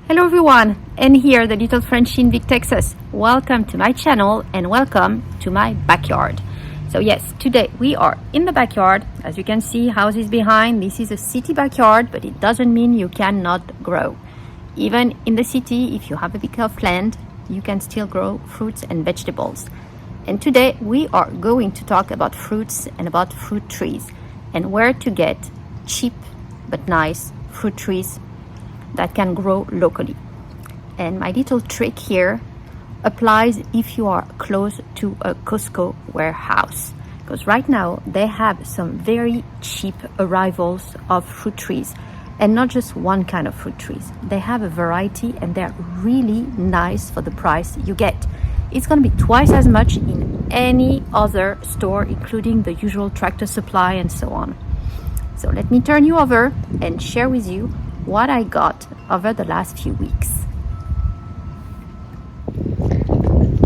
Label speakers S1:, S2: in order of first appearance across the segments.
S1: Hello everyone, and here the little Frenchie in Big Texas. Welcome to my channel and welcome to my backyard. So yes, today we are in the backyard. As you can see, houses behind. This is a city backyard, but it doesn't mean you cannot grow. Even in the city, if you have a bit of land, you can still grow fruits and vegetables. And today we are going to talk about fruits and about fruit trees and where to get cheap but nice fruit trees that can grow locally. And my little trick here applies if you are close to a Costco warehouse, because right now they have some very cheap arrivals of fruit trees, and not just one kind of fruit trees. They have a variety and they're really nice for the price you get. It's going to be twice as much in any other store, including the usual Tractor Supply and so on. So let me turn you over and share with you what I got over the last few weeks.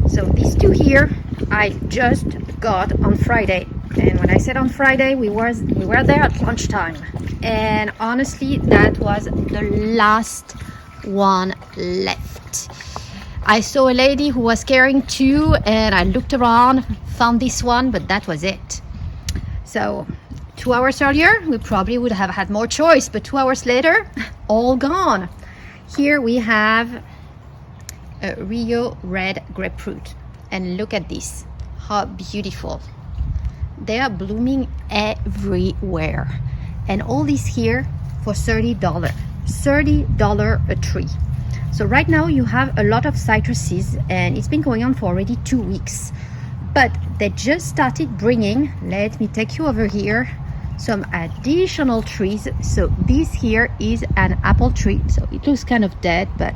S1: So these two here I just got on Friday, and when I said on Friday, we were there at lunchtime, and honestly that was the last one left. I saw a lady who was carrying two, and I looked around, found this one, but that was it. So 2 hours earlier, we probably would have had more choice, but 2 hours later, all gone. Here we have a Rio red grapefruit, and look at this, how beautiful. They are blooming everywhere, and all this here for $30. $30 a tree. So right now you have a lot of citruses, and it's been going on for already 2 weeks, but they just started bringing, let me take you over here, some additional trees. So this here is an apple tree, so it looks kind of dead, but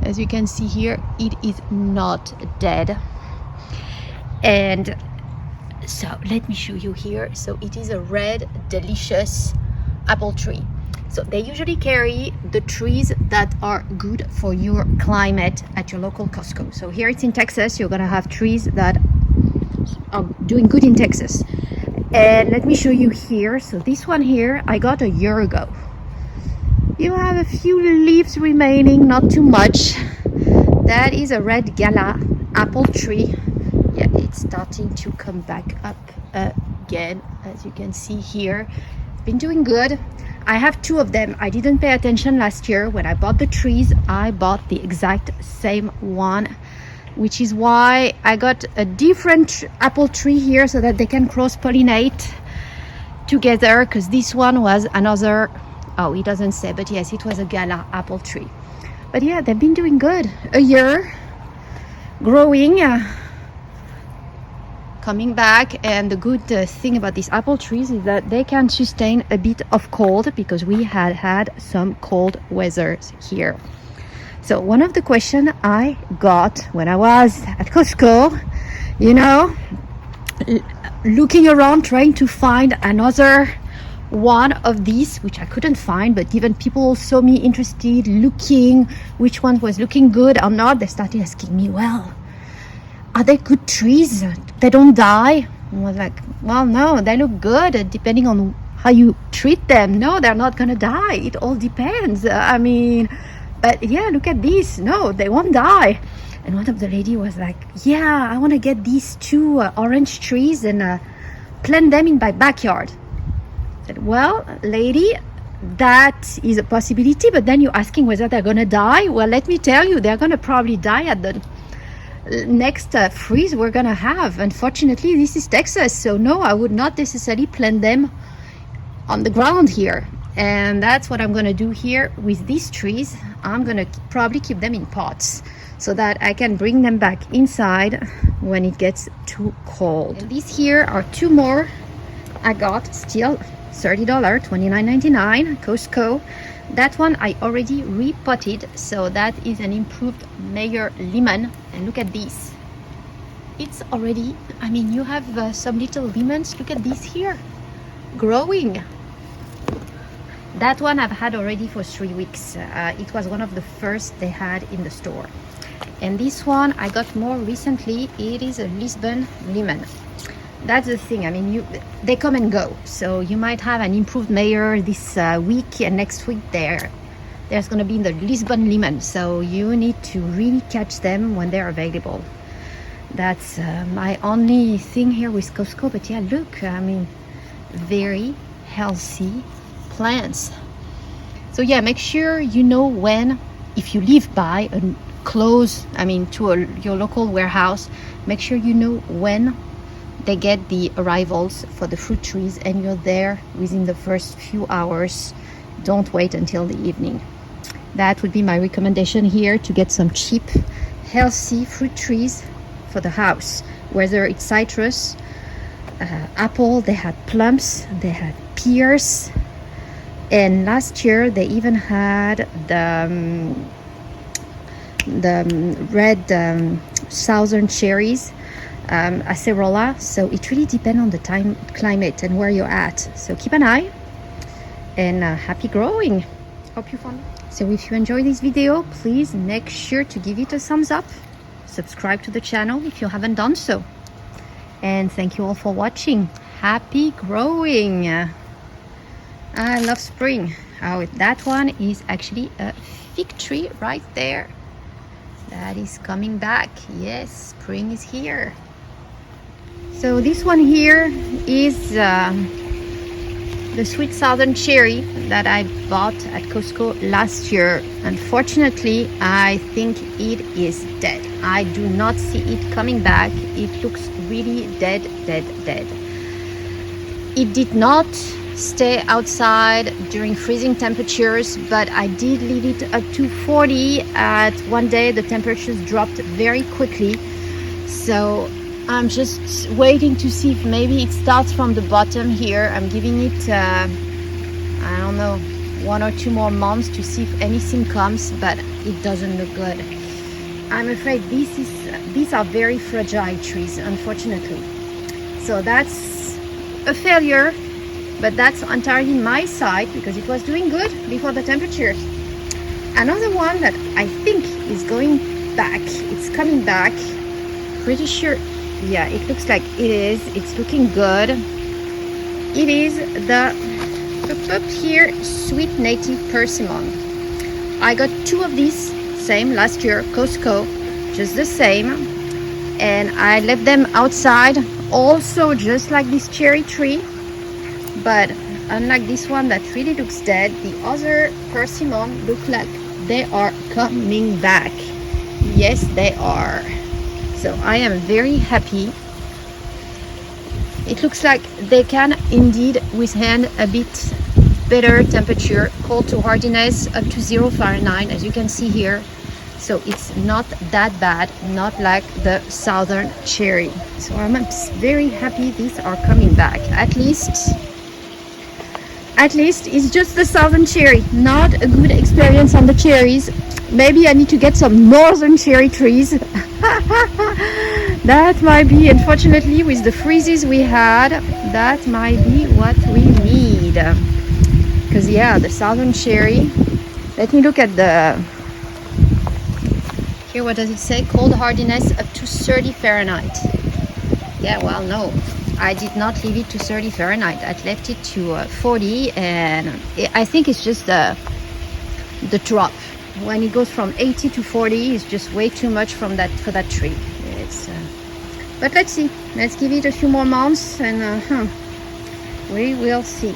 S1: as you can see here, it is not dead. And so let me show you here. So it is a red delicious apple tree. So they usually carry the trees that are good for your climate at your local Costco. So here it's in Texas, you're gonna have trees that are doing good in Texas. And let me show you here. So this one here I got a year ago. You have a few leaves remaining, not too much. That is a red gala apple tree. Yeah, it's starting to come back up again, as you can see here. It's been doing good. I have two of them. I didn't pay attention last year when I bought the trees. I bought the exact same one, which is why I got a different apple tree here so that they can cross-pollinate together, because this one was another, oh, it doesn't say, but yes, it was a gala apple tree. But yeah, they've been doing good. A year, growing, coming back. And the good thing about these apple trees is that they can sustain a bit of cold, because we had some cold weathers here. So one of the questions I got when I was at Costco, you know, looking around trying to find another one of these, which I couldn't find, but even people saw me interested, looking which one was looking good or not, they started asking me, well, are they good trees? They don't die? I was like, well, no, they look good depending on how you treat them. No, they're not gonna die. It all depends. I mean, but yeah, look at this. No, they won't die. And one of the lady was like, yeah, I want to get these two orange trees and plant them in my backyard. I said, well, lady, that is a possibility, but then you're asking whether they're going to die. Well, let me tell you, they're going to probably die at the next freeze we're going to have. Unfortunately, this is Texas, so no, I would not necessarily plant them on the ground here. And that's what I'm going to do here with these trees. I'm going to probably keep them in pots so that I can bring them back inside when it gets too cold. And these here are two more I got, still $30, $29.99, Costco. That one I already repotted, so that is an improved Meyer lemon. And look at this. It's already, I mean, you have some little lemons. Look at this here, growing. That one I've had already for 3 weeks. It was one of the first they had in the store. And this one I got more recently. It is a Lisbon lemon. That's the thing. I mean, they come and go. So you might have an improved Meyer this week, and next week they're there's going to be the Lisbon lemon, so you need to really catch them when they're available. That's my only thing here with Costco. But yeah, look, I mean, very healthy plants. So yeah, make sure you know when, if you live by a close, I mean to your local warehouse, make sure you know when they get the arrivals for the fruit trees, and you're there within the first few hours. Don't wait until the evening. That would be my recommendation here, to get some cheap, healthy fruit trees for the house, whether it's citrus, apple. They had plums, they had pears, and last year they even had the red southern cherries, acerola. So it really depends on the climate and where you're at. So keep an eye, and happy growing. Hope you found it. So if you enjoy this video, please make sure to give it a thumbs up, subscribe to the channel if you haven't done so, and thank you all for watching. Happy growing. I love spring. Oh, that one is actually a fig tree right there that is coming back. Yes, spring is here. So this one here is the sweet southern cherry that I bought at Costco last year. Unfortunately, I think it is dead. I do not see it coming back. It looks really dead. It did not stay outside during freezing temperatures, but I did leave it up to 40. At one day the temperatures dropped very quickly, so I'm just waiting to see if maybe it starts from the bottom here. I'm giving it I don't know, 1 or 2 more months to see if anything comes, but it doesn't look good. I'm afraid these are very fragile trees, unfortunately. So that's a failure, but that's entirely my side, because it was doing good before the temperatures. Another one that I think is going back, it's coming back, pretty sure. Yeah, it looks like it is. It's looking good. It is the up here sweet native persimmon. I got 2 of these, same last year, Costco, just the same, and I left them outside, also just like this cherry tree. But unlike this one that really looks dead, the other persimmon look like they are coming back. Yes, they are. So I am very happy. It looks like they can indeed withstand a bit better temperature, cold to hardiness, up to 0 Fahrenheit, as you can see here. So it's not that bad, not like the southern cherry. So I'm very happy these are coming back. At least it's just the southern cherry. Not a good experience on the cherries. Maybe I need to get some northern cherry trees. That might be, unfortunately, with the freezes we had, that might be what we need. Because yeah, the southern cherry, let me look at the here, what does it say? Cold hardiness up to 30 Fahrenheit. Yeah, well, no, I did not leave it to 30 Fahrenheit. I left it to 40, and I think it's just the drop. When it goes from 80 to 40, it's just way too much for that tree. It's but let's see. Let's give it a few more months, and we will see.